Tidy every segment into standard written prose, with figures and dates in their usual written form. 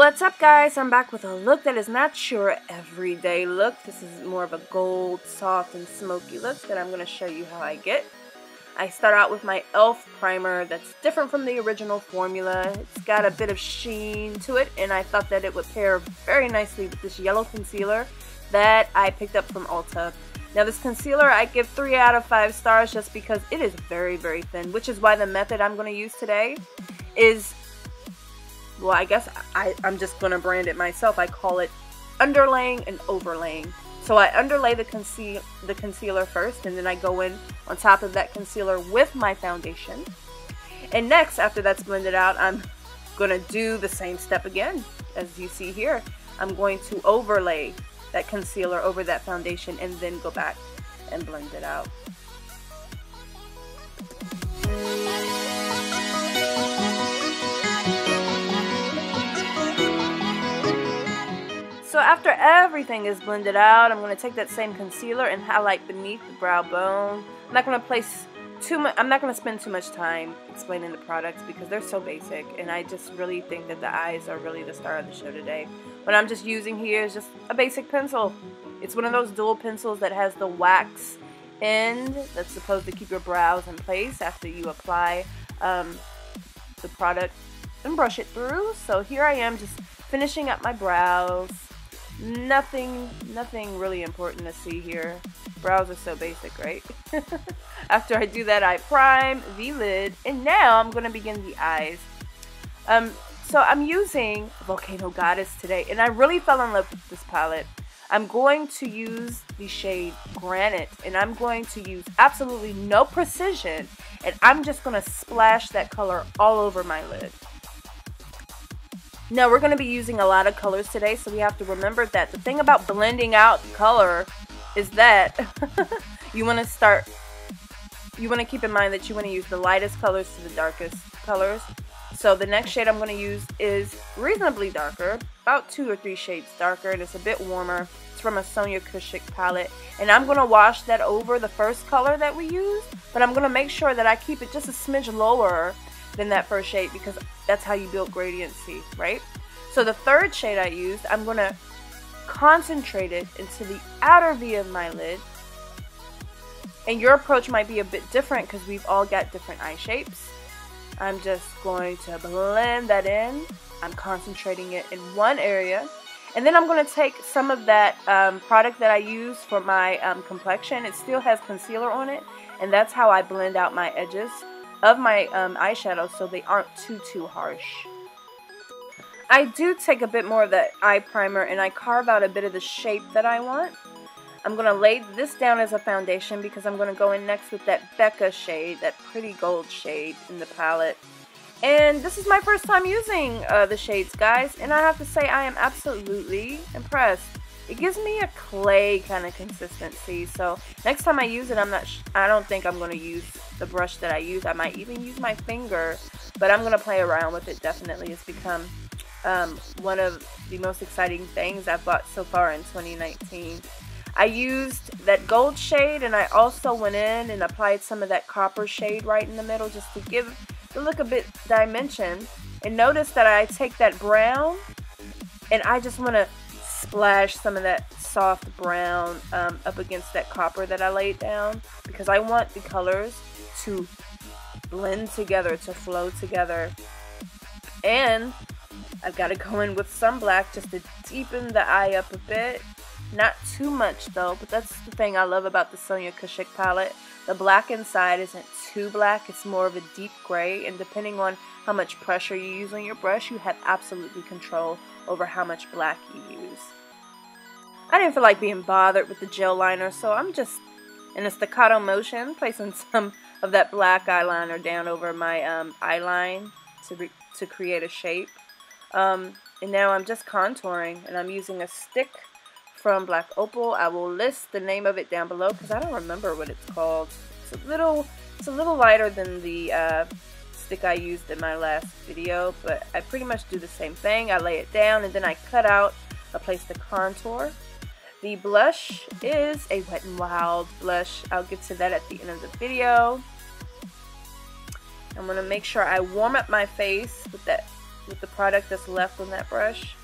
What's up, guys? I'm back with a look that is not your everyday look. This is more of a gold, soft, and smoky look that I'm going to show you how I get. I start out with my e.l.f. primer that's different from the original formula. It's got a bit of sheen to it, and I thought that it would pair very nicely with this yellow concealer that I picked up from Ulta. Now, this concealer I give 3 out of 5 stars just because it is very, very thin, which is why the method I'm going to use today is, well, I guess I'm just going to brand it myself. I call it underlaying and overlaying. So I underlay the concealer first, and then I go in on top of that concealer with my foundation. And next, after that's blended out, I'm going to do the same step again. As you see here, I'm going to overlay that concealer over that foundation and then go back and blend it out. So after everything is blended out, I'm going to take that same concealer and highlight beneath the brow bone. I'm not going to spend too much time explaining the products because they're so basic, and I just really think that the eyes are really the star of the show today. What I'm just using here is just a basic pencil. It's one of those dual pencils that has the wax end that's supposed to keep your brows in place after you apply the product and brush it through. So here I am just finishing up my brows. Nothing really important to see here. Brows are so basic, right? After I do that, I prime the lid, and now I'm going to begin the eyes. So I'm using Volcano Goddess today, and I really fell in love with this palette. I'm going to use the shade Granite, and I'm going to use absolutely no precision, and I'm just going to splash that color all over my lid. Now, we're going to be using a lot of colors today, so we have to remember that the thing about blending out color is that you want to keep in mind that you want to use the lightest colors to the darkest colors. So the next shade I'm going to use is reasonably darker, about 2 or 3 shades darker, and it's a bit warmer. It's from a Sonia Kashuk palette, and I'm going to wash that over the first color that we used, but I'm going to make sure that I keep it just a smidge lower than that first shade because that's how you build gradiency, right? So the third shade I used, I'm going to concentrate it into the outer V of my lid. And your approach might be a bit different because we've all got different eye shapes. I'm just going to blend that in. I'm concentrating it in one area. And then I'm going to take some of that product that I use for my complexion. It still has concealer on it. And that's how I blend out my edges of my eyeshadow so they aren't too harsh. I do take a bit more of that eye primer and I carve out a bit of the shape that I want. I'm going to lay this down as a foundation because I'm going to go in next with that Becca shade, that pretty gold shade in the palette. And this is my first time using the shades, guys, and I have to say I am absolutely impressed. It gives me a clay kind of consistency, so next time I use it, I don't think I'm going to use the brush that I use. I might even use my finger, but I'm going to play around with it. Definitely, it's become one of the most exciting things I've bought so far in 2019. I used that gold shade, and I also went in and applied some of that copper shade right in the middle just to give the look a bit dimension. And notice that I take that brown, and I just want to splash some of that soft brown up against that copper that I laid down because I want the colors to blend together, to flow together. And I've got to go in with some black just to deepen the eye up a bit. Not too much though, but that's the thing I love about the Sonia Kashuk palette. The black inside isn't too black, it's more of a deep gray, and depending on how much pressure you use on your brush, you have absolutely control over how much black you use. I didn't feel like being bothered with the gel liner, so I'm just in a staccato motion placing some of that black eyeliner down over my eyeline to create a shape. And now I'm just contouring, and I'm using a stick from Black Opal. I will list the name of it down below because I don't remember what it's called. It's a little lighter than the stick I used in my last video, but I pretty much do the same thing. I lay it down and then I cut out a place to contour. The blush is a Wet n Wild blush. I'll get to that at the end of the video. I'm going to make sure I warm up my face with that with the product that's left on that brush.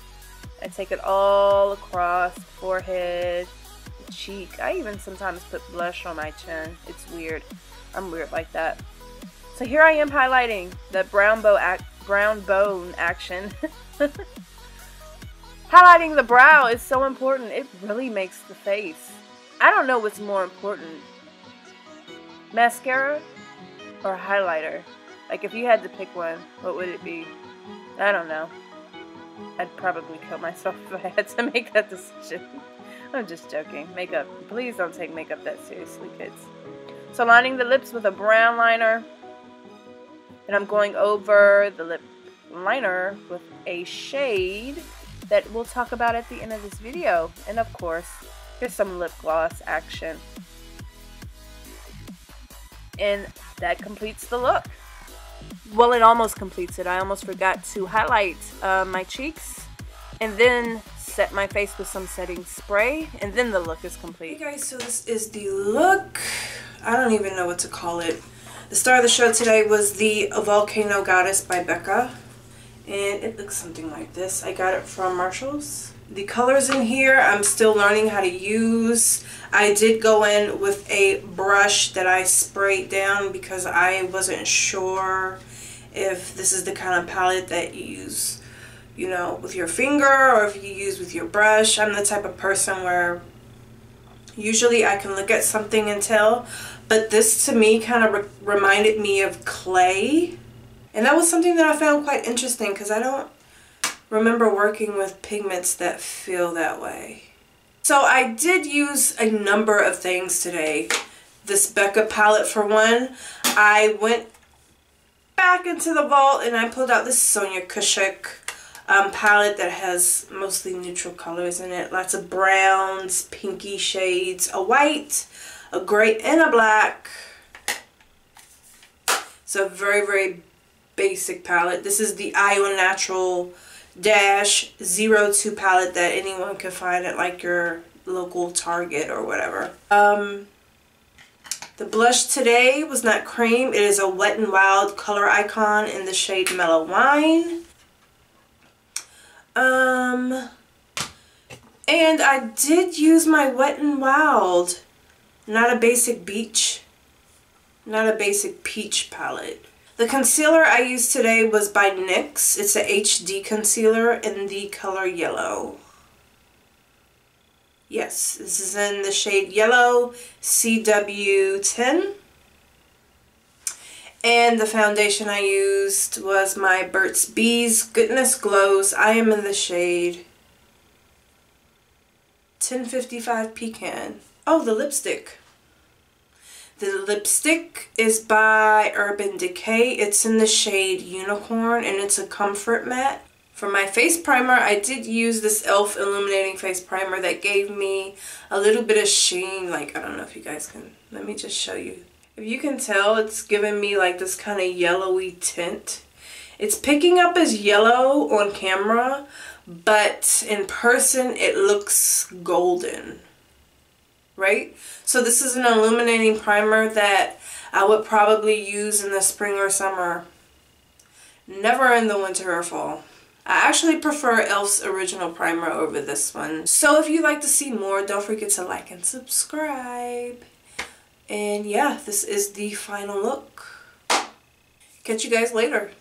I take it all across the forehead, the cheek. I even sometimes put blush on my chin. It's weird. I'm weird like that. So here I am highlighting the brown bone action. Highlighting the brow is so important. It really makes the face. I don't know what's more important, mascara or highlighter. Like if you had to pick one, what would it be? I don't know. I'd probably kill myself if I had to make that decision. I'm just joking. Makeup. Please don't take makeup that seriously, kids. So lining the lips with a brown liner. And I'm going over the lip liner with a shade that we'll talk about at the end of this video. And of course, here's some lip gloss action. And that completes the look. Well, it almost completes it. I almost forgot to highlight my cheeks and then set my face with some setting spray, and then the look is complete. Hey guys, so this is the look. I don't even know what to call it. The star of the show today was the Volcano Goddess by Becca, and it looks something like this. I got it from Marshall's. The colors in here I'm still learning how to use. I did go in with a brush that I sprayed down because I wasn't sure if this is the kind of palette that you use, you know, with your finger or if you use with your brush. I'm the type of person where usually I can look at something and tell, but this to me kind of reminded me of clay. And that was something that I found quite interesting because I don't remember working with pigments that feel that way. So I did use a number of things today. This Becca palette for one. I went back into the vault and I pulled out this Sonia Kashuk palette that has mostly neutral colors in it. Lots of browns, pinky shades, a white, a gray, and a black. So very, very basic palette. This is the Iowa Natural -02 palette that anyone can find at like your local Target or whatever. The blush today was not cream. It is a Wet n Wild color icon in the shade Mellow Wine. And I did use my Wet n Wild, not a basic beach, not a basic peach palette. The concealer I used today was by NYX. It's a HD concealer in the color Yellow. Yes, this is in the shade Yellow CW10. And the foundation I used was my Burt's Bees Goodness Glows. I am in the shade 1055 Pecan. Oh, the lipstick. The lipstick is by Urban Decay. It's in the shade Unicorn and it's a comfort matte. For my face primer, I did use this e.l.f. illuminating face primer that gave me a little bit of sheen. Like, I don't know if you guys can, let me just show you. If you can tell, it's giving me like this kind of yellowy tint. It's picking up as yellow on camera, but in person it looks golden. Right? So this is an illuminating primer that I would probably use in the spring or summer. Never in the winter or fall. I actually prefer e.l.f.'s original primer over this one. So if you'd like to see more, don't forget to like and subscribe. And yeah, this is the final look. Catch you guys later.